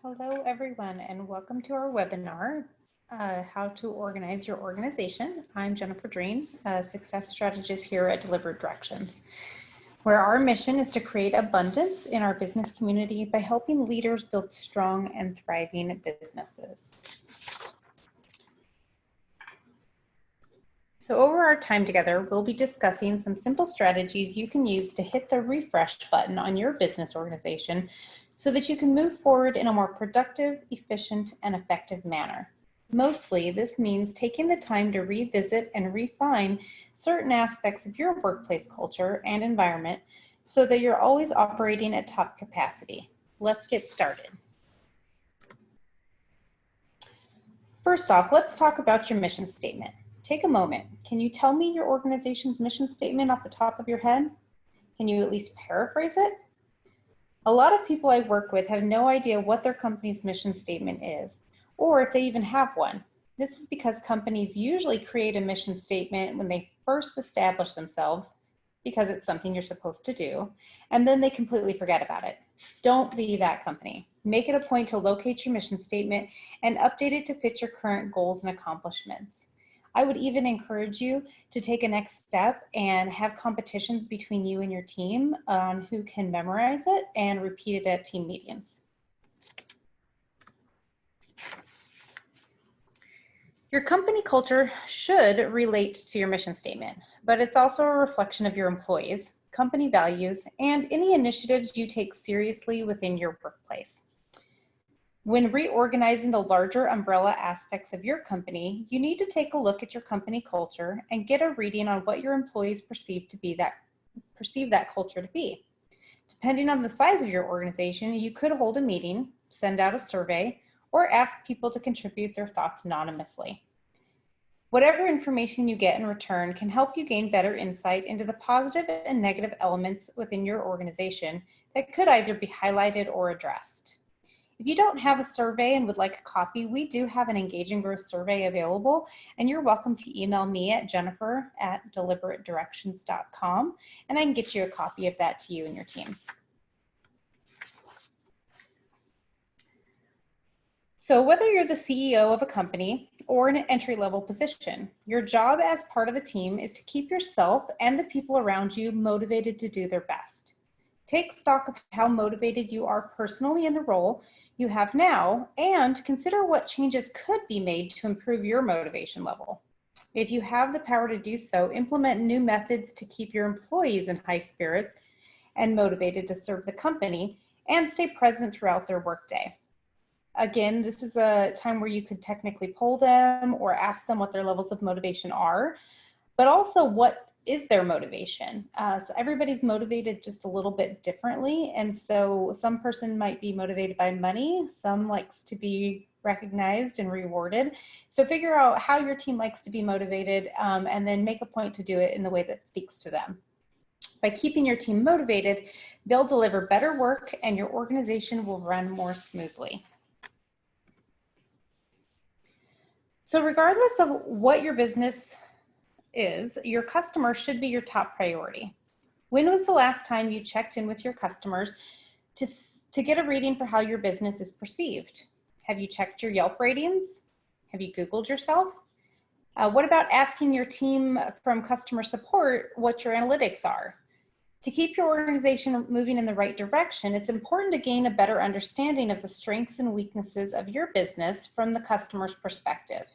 Hello, everyone, and welcome to our webinar, How to Organize Your Organization. I'm Jennifer Drean, a success strategist here at Deliberate Directions, where our mission is to create abundance in our business community by helping leaders build strong and thriving businesses. So over our time together, we'll be discussing some simple strategies you can use to hit the refresh button on your business organization so that you can move forward in a more productive, efficient, and effective manner. Mostly, this means taking the time to revisit and refine certain aspects of your workplace culture and environment so that you're always operating at top capacity. Let's get started. First off, let's talk about your mission statement. Take a moment. Can you tell me your organization's mission statement off the top of your head? Can you at least paraphrase it? A lot of people I work with have no idea what their company's mission statement is, or if they even have one. This is because companies usually create a mission statement when they first establish themselves, because it's something you're supposed to do, and then they completely forget about it. Don't be that company. Make it a point to locate your mission statement and update it to fit your current goals and accomplishments. I would even encourage you to take a next step and have competitions between you and your team on who can memorize it and repeat it at team meetings. Your company culture should relate to your mission statement, but it's also a reflection of your employees, company values, and any initiatives you take seriously within your workplace. When reorganizing the larger umbrella aspects of your company, you need to take a look at your company culture and get a reading on what your employees perceive that culture to be. Depending on the size of your organization, you could hold a meeting, send out a survey, or ask people to contribute their thoughts anonymously. Whatever information you get in return can help you gain better insight into the positive and negative elements within your organization that could either be highlighted or addressed. If you don't have a survey and would like a copy, we do have an engaging growth survey available, and you're welcome to email me at jennifer@deliberateDirections.com, and I can get you a copy of that to you and your team. So whether you're the CEO of a company or in an entry-level position, your job as part of the team is to keep yourself and the people around you motivated to do their best. Take stock of how motivated you are personally in the role you have now, and consider what changes could be made to improve your motivation level. If you have the power to do so, implement new methods to keep your employees in high spirits and motivated to serve the company and stay present throughout their workday. Again, this is a time where you could technically poll them or ask them what their levels of motivation are, but also what is their motivation. So everybody's motivated just a little bit differently. And so some person might be motivated by money, some likes to be recognized and rewarded. So figure out how your team likes to be motivated and then make a point to do it in the way that speaks to them. By keeping your team motivated, they'll deliver better work and your organization will run more smoothly. So regardless of what your business is, your customer should be your top priority. When was the last time you checked in with your customers to get a reading for how your business is perceived? Have you checked your Yelp ratings? Have you Googled yourself? What about asking your team from customer support what your analytics are? To keep your organization moving in the right direction, it's important to gain a better understanding of the strengths and weaknesses of your business from the customer's perspective.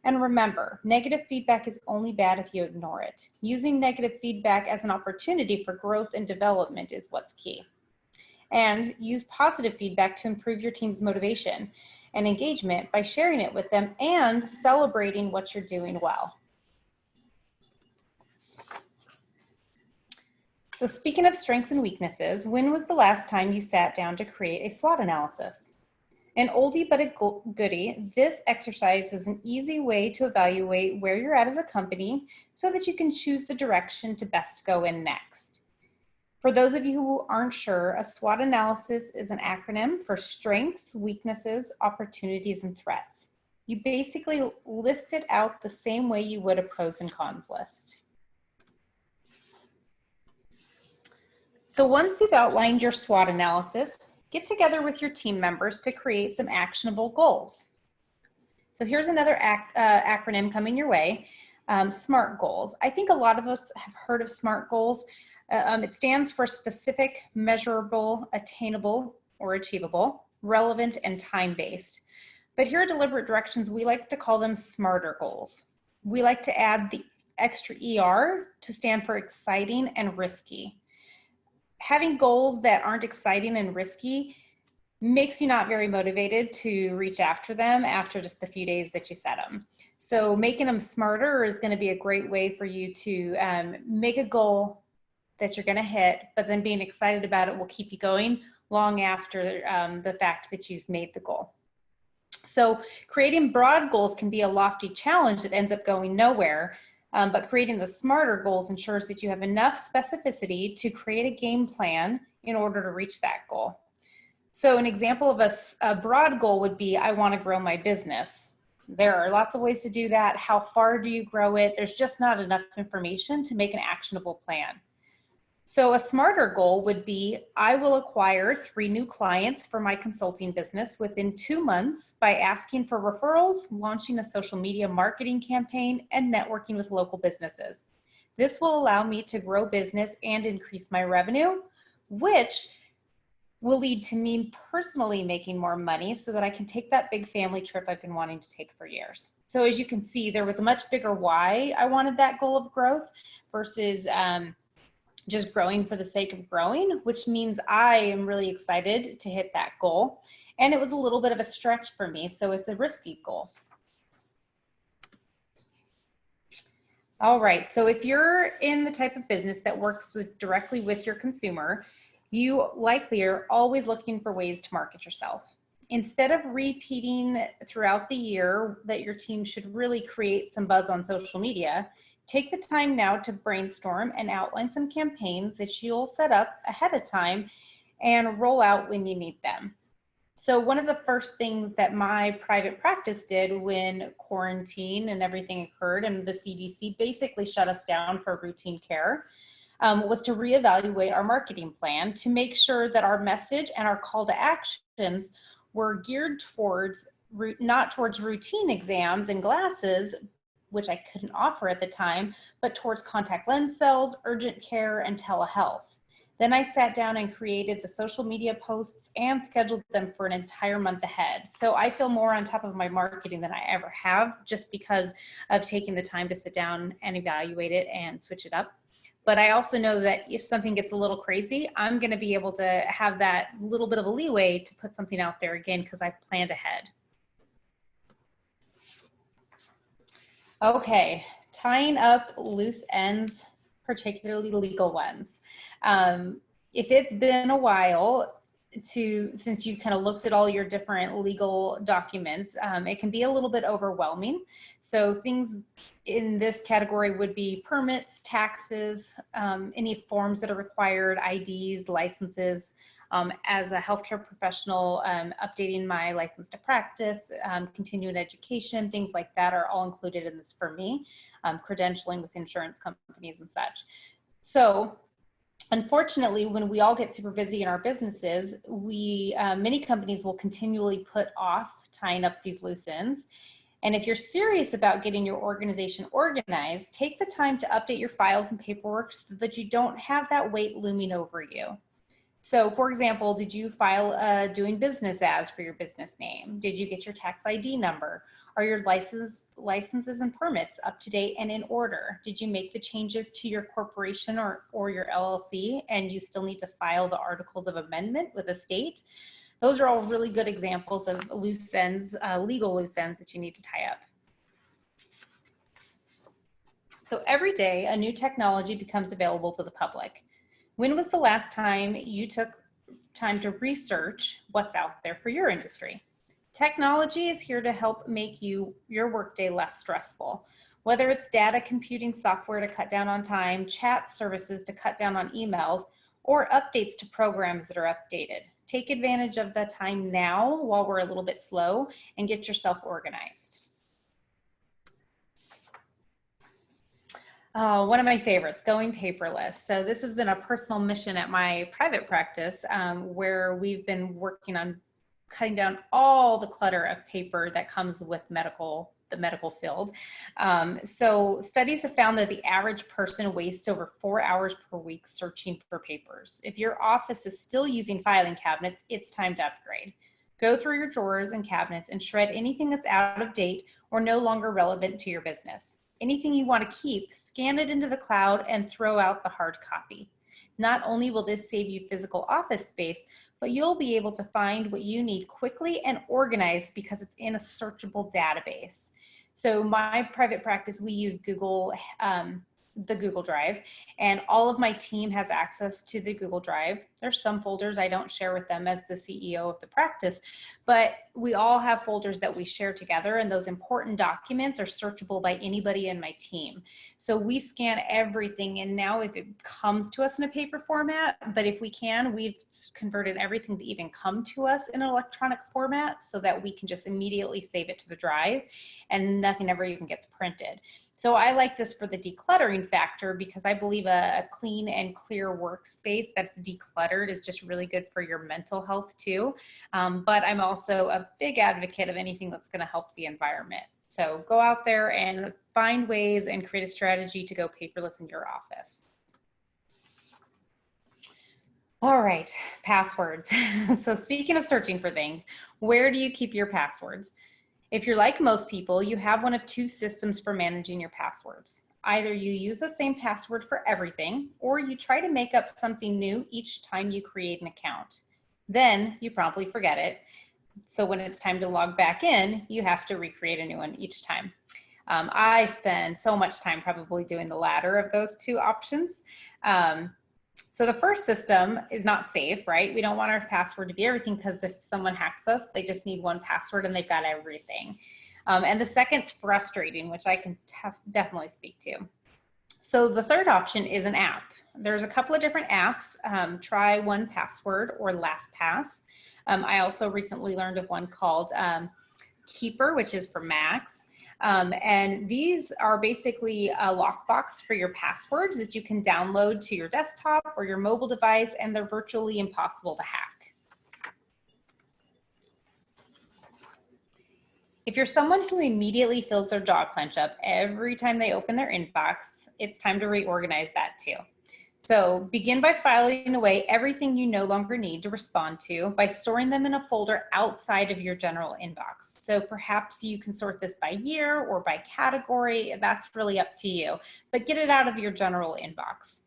And remember, negative feedback is only bad if you ignore it. Using negative feedback as an opportunity for growth and development is what's key. And use positive feedback to improve your team's motivation and engagement by sharing it with them and celebrating what you're doing well. So speaking of strengths and weaknesses, when was the last time you sat down to create a SWOT analysis? An oldie but a goodie, this exercise is an easy way to evaluate where you're at as a company so that you can choose the direction to best go in next. For those of you who aren't sure, a SWOT analysis is an acronym for strengths, weaknesses, opportunities, and threats. You basically list it out the same way you would a pros and cons list. So once you've outlined your SWOT analysis, Get together with your team members to create some actionable goals. So here's another acronym coming your way, SMART goals. I think a lot of us have heard of SMART goals. It stands for specific, measurable, attainable, or achievable, relevant, and time-based. But here at Deliberate Directions, we like to call them SMARTer goals. We like to add the extra ER to stand for exciting and risky. Having goals that aren't exciting and risky makes you not very motivated to reach after them after just the few days that you set them. So making them smarter is going to be a great way for you to make a goal that you're going to hit, but then being excited about it will keep you going long after the fact that you've made the goal. So creating broad goals can be a lofty challenge that ends up going nowhere, but creating the smarter goals ensures that you have enough specificity to create a game plan in order to reach that goal. So an example of a broad goal would be, I want to grow my business. There are lots of ways to do that. How far do you grow it? There's just not enough information to make an actionable plan. So a smarter goal would be, I will acquire 3 new clients for my consulting business within 2 months by asking for referrals, launching a social media marketing campaign, and networking with local businesses. This will allow me to grow business and increase my revenue, which will lead to me personally making more money so that I can take that big family trip I've been wanting to take for years. So as you can see, there was a much bigger why I wanted that goal of growth versus just growing for the sake of growing, which means I am really excited to hit that goal. And it was a little bit of a stretch for me, so it's a risky goal. All right, so if you're in the type of business that works directly with your consumer, you likely are always looking for ways to market yourself. Instead of repeating throughout the year that your team should really create some buzz on social media, take the time now to brainstorm and outline some campaigns that you'll set up ahead of time and roll out when you need them. So one of the first things that my private practice did when quarantine and everything occurred and the CDC basically shut us down for routine care was to reevaluate our marketing plan to make sure that our message and our call to actions were geared towards, not towards routine exams and glasses, which I couldn't offer at the time, but towards contact lens sales, urgent care, and telehealth. Then I sat down and created the social media posts and scheduled them for an entire month ahead. So I feel more on top of my marketing than I ever have, just because of taking the time to sit down and evaluate it and switch it up. But I also know that if something gets a little crazy, I'm going to be able to have that little bit of a leeway to put something out there again because I've planned ahead. Okay, tying up loose ends, particularly legal ones. If it's been a while since you kind of looked at all your different legal documents, it can be a little bit overwhelming. So things in this category would be permits, taxes, any forms that are required, IDs, licenses. As a healthcare professional, updating my license to practice, continuing education, things like that are all included in this for me, credentialing with insurance companies and such. So unfortunately, when we all get super busy in our businesses, many companies will continually put off tying up these loose ends. And if you're serious about getting your organization organized, take the time to update your files and paperwork so that you don't have that weight looming over you. So for example, did you file doing business as for your business name? Did you get your tax ID number? Are your licenses and permits up to date and in order? Did you make the changes to your corporation or your LLC and you still need to file the articles of amendment with the state? Those are all really good examples of loose ends, legal loose ends that you need to tie up. So every day, a new technology becomes available to the public. When was the last time you took time to research what's out there for your industry? Technology is here to help make your workday less stressful. Whether it's data computing software to cut down on time, chat services to cut down on emails, or updates to programs that are updated. Take advantage of the time now while we're a little bit slow and get yourself organized. Oh, one of my favorites, going paperless. So this has been a personal mission at my private practice, where we've been working on cutting down all the clutter of paper that comes with the medical field. So studies have found that the average person wastes over 4 hours per week searching for papers. If your office is still using filing cabinets, it's time to upgrade. Go through your drawers and cabinets and shred anything that's out of date or no longer relevant to your business. Anything you want to keep, scan it into the cloud and throw out the hard copy. Not only will this save you physical office space, but you'll be able to find what you need quickly and organized because it's in a searchable database. So my private practice, we use the Google Drive, and all of my team has access to the Google Drive. There's some folders I don't share with them as the CEO of the practice, but we all have folders that we share together, and those important documents are searchable by anybody in my team. So we scan everything, and now if it comes to us in a paper format, but if we can, we've converted everything to even come to us in an electronic format so that we can just immediately save it to the drive and nothing ever even gets printed. So I like this for the decluttering factor because I believe a clean and clear workspace that's decluttered is just really good for your mental health too. But I'm also a big advocate of anything that's going to help the environment. So go out there and find ways and create a strategy to go paperless in your office. All right, passwords. So speaking of searching for things, where do you keep your passwords? If you're like most people, you have one of two systems for managing your passwords. Either you use the same password for everything, or you try to make up something new each time you create an account. Then you promptly forget it. So when it's time to log back in, you have to recreate a new one each time. I spend so much time probably doing the latter of those two options. So the first system is not safe, right? We don't want our password to be everything because if someone hacks us, they just need one password and they've got everything. And the second's frustrating, which I can definitely speak to. So the third option is an app. There's a couple of different apps. Try 1Password or LastPass. I also recently learned of one called Keeper, which is for Macs. And these are basically a lockbox for your passwords that you can download to your desktop or your mobile device, and they're virtually impossible to hack. If you're someone who immediately feels their jaw clench up every time they open their inbox, it's time to reorganize that too. So begin by filing away everything you no longer need to respond to by storing them in a folder outside of your general inbox. So perhaps you can sort this by year or by category. That's really up to you, but get it out of your general inbox.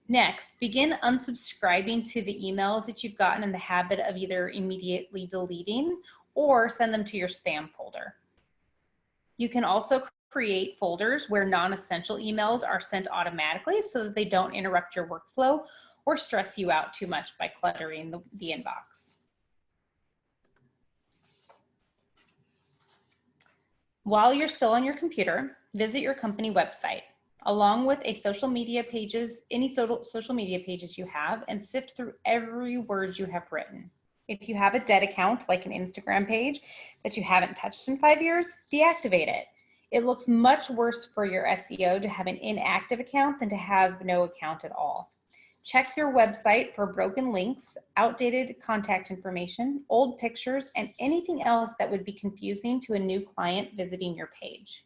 Next, begin unsubscribing to the emails that you've gotten in the habit of either immediately deleting or send them to your spam folder. You can also create folders where non-essential emails are sent automatically so that they don't interrupt your workflow or stress you out too much by cluttering the inbox. While you're still on your computer, visit your company website, along with any social media pages you have, and sift through every word you have written. If you have a dead account, like an Instagram page that you haven't touched in 5 years, deactivate it. It looks much worse for your SEO to have an inactive account than to have no account at all. Check your website for broken links, outdated contact information, old pictures, and anything else that would be confusing to a new client visiting your page.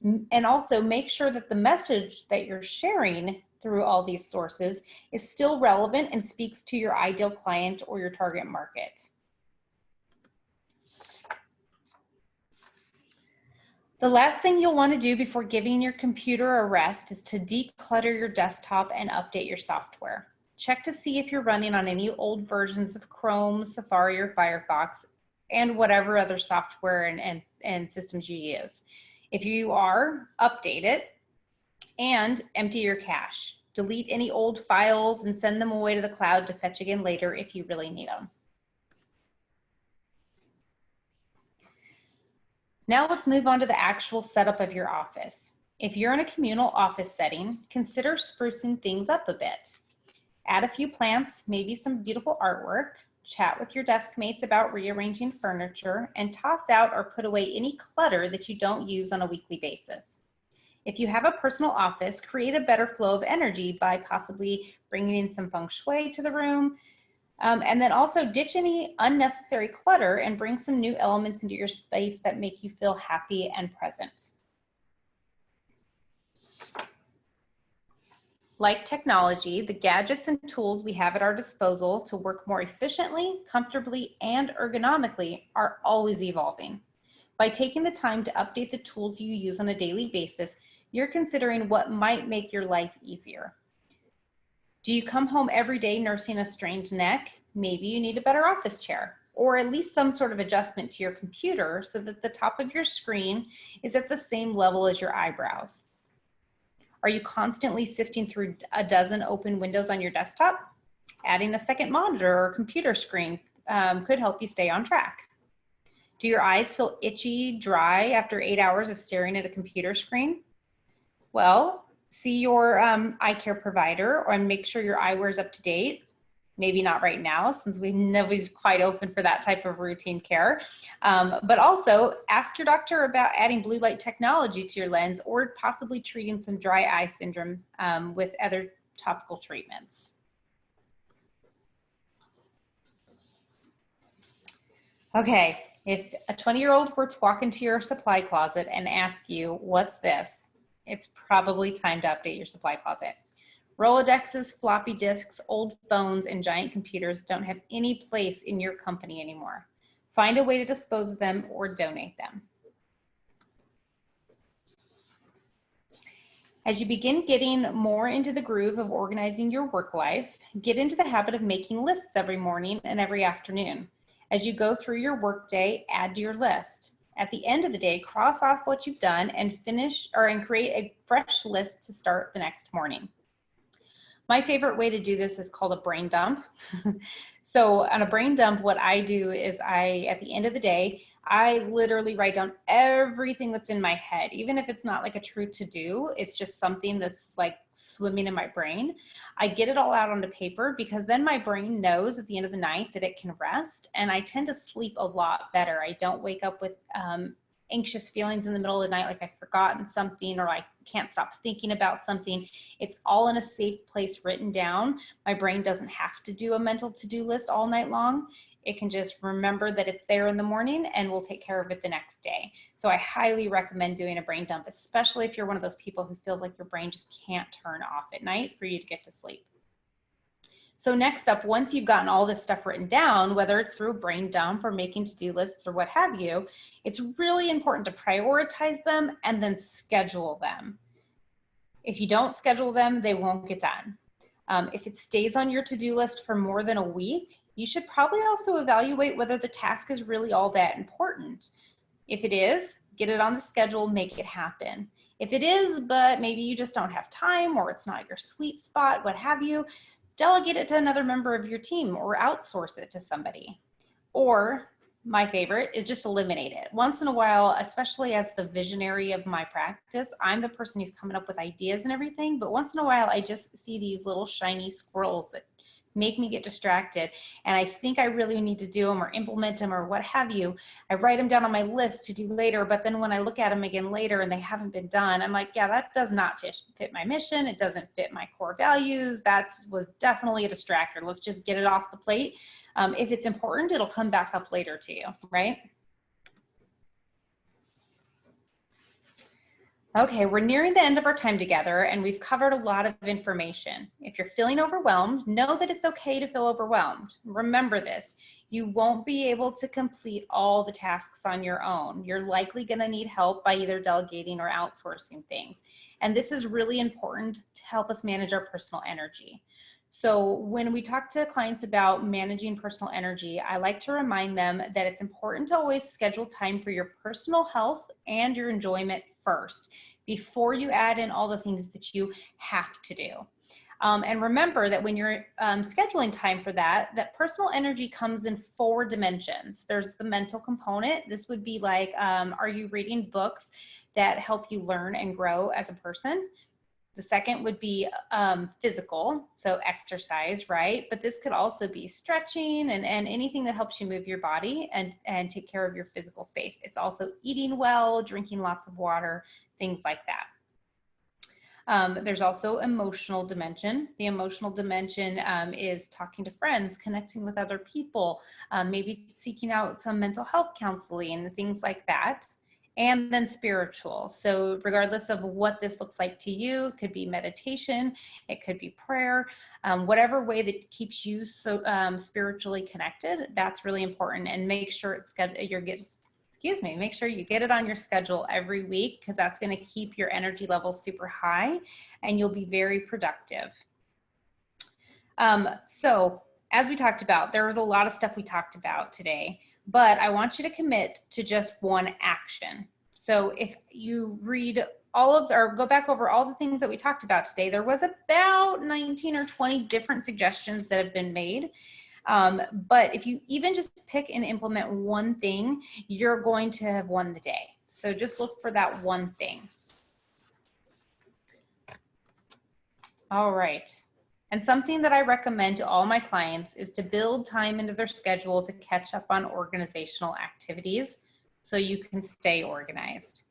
And also make sure that the message that you're sharing through all these sources is still relevant and speaks to your ideal client or your target market. The last thing you'll want to do before giving your computer a rest is to declutter your desktop and update your software. Check to see if you're running on any old versions of Chrome, Safari, or Firefox, and whatever other software and systems you use. If you are, update it and empty your cache. Delete any old files and send them away to the cloud to fetch again later if you really need them. Now let's move on to the actual setup of your office. If you're in a communal office setting, consider sprucing things up a bit. Add a few plants, maybe some beautiful artwork, chat with your desk mates about rearranging furniture, and toss out or put away any clutter that you don't use on a weekly basis. If you have a personal office, create a better flow of energy by possibly bringing in some feng shui to the room. And then also ditch any unnecessary clutter and bring some new elements into your space that make you feel happy and present. Like technology, the gadgets and tools we have at our disposal to work more efficiently, comfortably, and ergonomically are always evolving. By taking the time to update the tools you use on a daily basis, you're considering what might make your life easier. Do you come home every day nursing a strained neck? Maybe you need a better office chair, or at least some sort of adjustment to your computer so that the top of your screen is at the same level as your eyebrows. Are you constantly sifting through a dozen open windows on your desktop? Adding a second monitor or computer screen could help you stay on track. Do your eyes feel itchy, dry after 8 hours of staring at a computer screen? Well, see your eye care provider and make sure your eyewear is up to date. Maybe not right now, since nobody's quite open for that type of routine care. But also ask your doctor about adding blue light technology to your lens or possibly treating some dry eye syndrome with other topical treatments. Okay, if a 20-year-old were to walk into your supply closet and ask you, what's this? It's probably time to update your supply closet. Rolodexes, floppy disks, old phones, and giant computers don't have any place in your company anymore. Find a way to dispose of them or donate them. As you begin getting more into the groove of organizing your work life, get into the habit of making lists every morning and every afternoon. As you go through your workday, add to your list. At the end of the day, cross off what you've done and create a fresh list to start the next morning. My favorite way to do this is called a brain dump. So on a brain dump, what I do is at the end of the day, I literally write down everything that's in my head, even if it's not like a true to-do, it's just something that's like swimming in my brain. I get it all out onto paper because then my brain knows at the end of the night that it can rest, and I tend to sleep a lot better. I don't wake up with anxious feelings in the middle of the night, like I've forgotten something or I can't stop thinking about something. It's all in a safe place written down. My brain doesn't have to do a mental to-do list all night long. It can just remember that it's there in the morning and we'll take care of it the next day. So I highly recommend doing a brain dump, especially if you're one of those people who feels like your brain just can't turn off at night for you to get to sleep. So next up, once you've gotten all this stuff written down, whether it's through a brain dump or making to-do lists or what have you, it's really important to prioritize them and then schedule them. If you don't schedule them, they won't get done. If it stays on your to-do list for more than a week, you should probably also evaluate whether the task is really all that important. If it is, get it on the schedule, make it happen. If it is, but maybe you just don't have time or it's not your sweet spot, what have you, delegate it to another member of your team or outsource it to somebody. Or my favorite is just eliminate it. Once in a while, especially as the visionary of my practice, I'm the person who's coming up with ideas and everything, but once in a while I just see these little shiny squirrels that make me get distracted, and I think I really need to do them or implement them or what have you. I write them down on my list to do later, but then when I look at them again later and they haven't been done, I'm like, yeah, that does not fit my mission. It doesn't fit my core values. That was definitely a distractor. Let's just get it off the plate. If it's important, it'll come back up later to you, right? Okay, we're nearing the end of our time together and we've covered a lot of information. If you're feeling overwhelmed, know that it's okay to feel overwhelmed. Remember this, you won't be able to complete all the tasks on your own. You're likely gonna need help by either delegating or outsourcing things. And this is really important to help us manage our personal energy. So when we talk to clients about managing personal energy, I like to remind them that it's important to always schedule time for your personal health and your enjoyment first, before you add in all the things that you have to do. And remember that when you're scheduling time for that personal energy comes in 4 dimensions. There's the mental component. This would be like, are you reading books that help you learn and grow as a person? The second would be physical, so exercise, right? But this could also be stretching and anything that helps you move your body and take care of your physical space. It's also eating well, drinking lots of water, things like that. There's also emotional dimension. The emotional dimension is talking to friends, connecting with other people, maybe seeking out some mental health counseling and things like that. And then spiritual. So regardless of what this looks like to you, it could be meditation, it could be prayer, whatever way that keeps you so spiritually connected, that's really important. And make sure make sure you get it on your schedule every week, because that's going to keep your energy levels super high and you'll be very productive. So as we talked about, there was a lot of stuff we talked about today, but I want you to commit to just one action. So if you read or go back over all the things that we talked about today, there was about 19 or 20 different suggestions that have been made. But if you even just pick and implement one thing, you're going to have won the day. So just look for that one thing. All right. And something that I recommend to all my clients is to build time into their schedule to catch up on organizational activities so you can stay organized.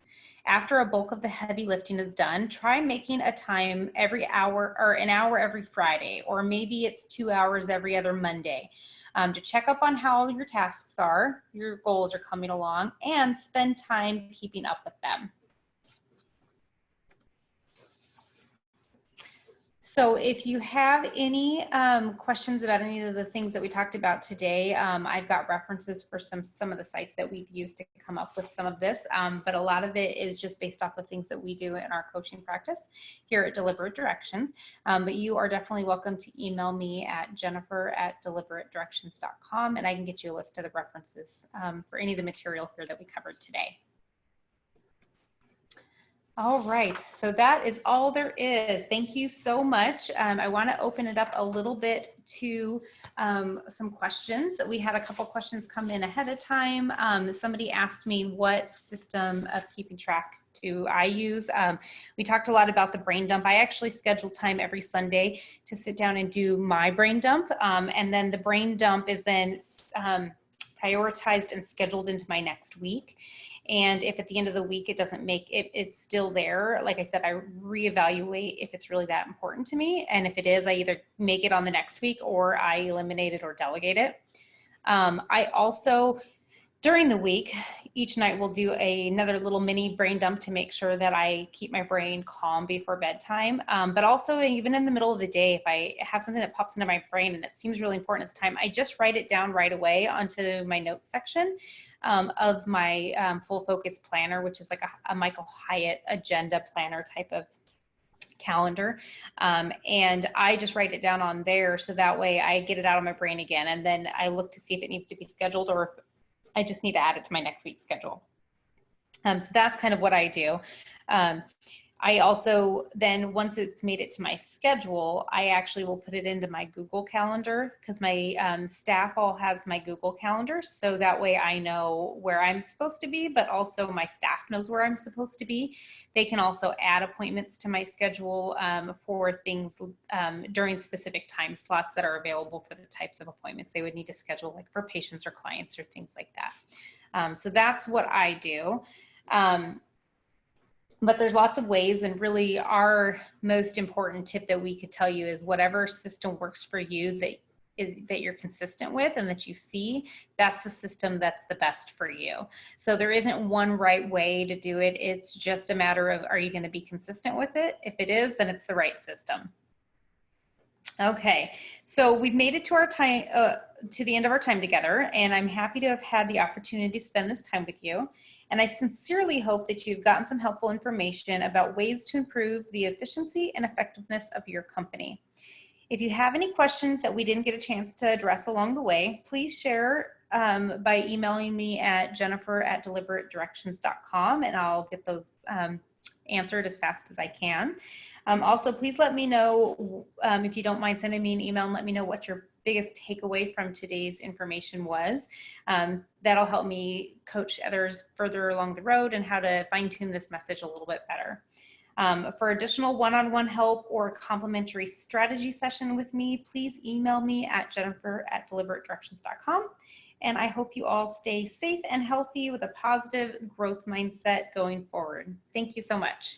After a bulk of the heavy lifting is done, try making a time every hour or an hour every Friday, or maybe it's 2 hours every other Monday, to check up on how your tasks are, your goals are coming along, and spend time keeping up with them. So if you have any questions about any of the things that we talked about today, I've got references for some of the sites that we've used to come up with some of this, but a lot of it is just based off of things that we do in our coaching practice here at Deliberate Directions. But you are definitely welcome to email me at jennifer@deliberatedirections.com, and I can get you a list of the references for any of the material here that we covered today. All right, so that is all there is. Thank you so much. I want to open it up a little bit to some questions. We had a couple questions come in ahead of time. Somebody asked me what system of keeping track do I use. We talked a lot about the brain dump. I actually schedule time every Sunday to sit down and do my brain dump. And then the brain dump is then prioritized and scheduled into my next week. And if at the end of the week it doesn't make it, it's still there. Like I said, I reevaluate if it's really that important to me. And if it is, I either make it on the next week or I eliminate it or delegate it. I also, during the week, each night we'll do another little mini brain dump to make sure that I keep my brain calm before bedtime. But also even in the middle of the day, if I have something that pops into my brain and it seems really important at the time, I just write it down right away onto my notes section of my full focus planner, which is like a Michael Hyatt agenda planner type of calendar. And I just write it down on there. So that way I get it out of my brain again. And then I look to see if it needs to be scheduled or if I just need to add it to my next week's schedule. So that's kind of what I do. I also then, once it's made it to my schedule, I actually will put it into my Google Calendar, because my staff all has my Google Calendar. So that way I know where I'm supposed to be, but also my staff knows where I'm supposed to be. They can also add appointments to my schedule for things during specific time slots that are available for the types of appointments they would need to schedule, like for patients or clients or things like that. So that's what I do. But there's lots of ways, and really our most important tip that we could tell you is whatever system works for you that you're consistent with and that you see, that's the system that's the best for you. So there isn't one right way to do it. It's just a matter of, are you going to be consistent with it? If it is, then it's the right system. Okay, so we've made it to our time, to the end of our time together, and I'm happy to have had the opportunity to spend this time with you. And I sincerely hope that you've gotten some helpful information about ways to improve the efficiency and effectiveness of your company. If you have any questions that we didn't get a chance to address along the way, please share by emailing me at jennifer@deliberatedirections.com, and I'll get those answered as fast as I can. Also, please let me know, if you don't mind sending me an email, and let me know what your biggest takeaway from today's information was. That'll help me coach others further along the road and how to fine tune this message a little bit better. For additional one-on-one help or complimentary strategy session with me, please email me at jennifer@deliberatedirections.com. And I hope you all stay safe and healthy with a positive growth mindset going forward. Thank you so much.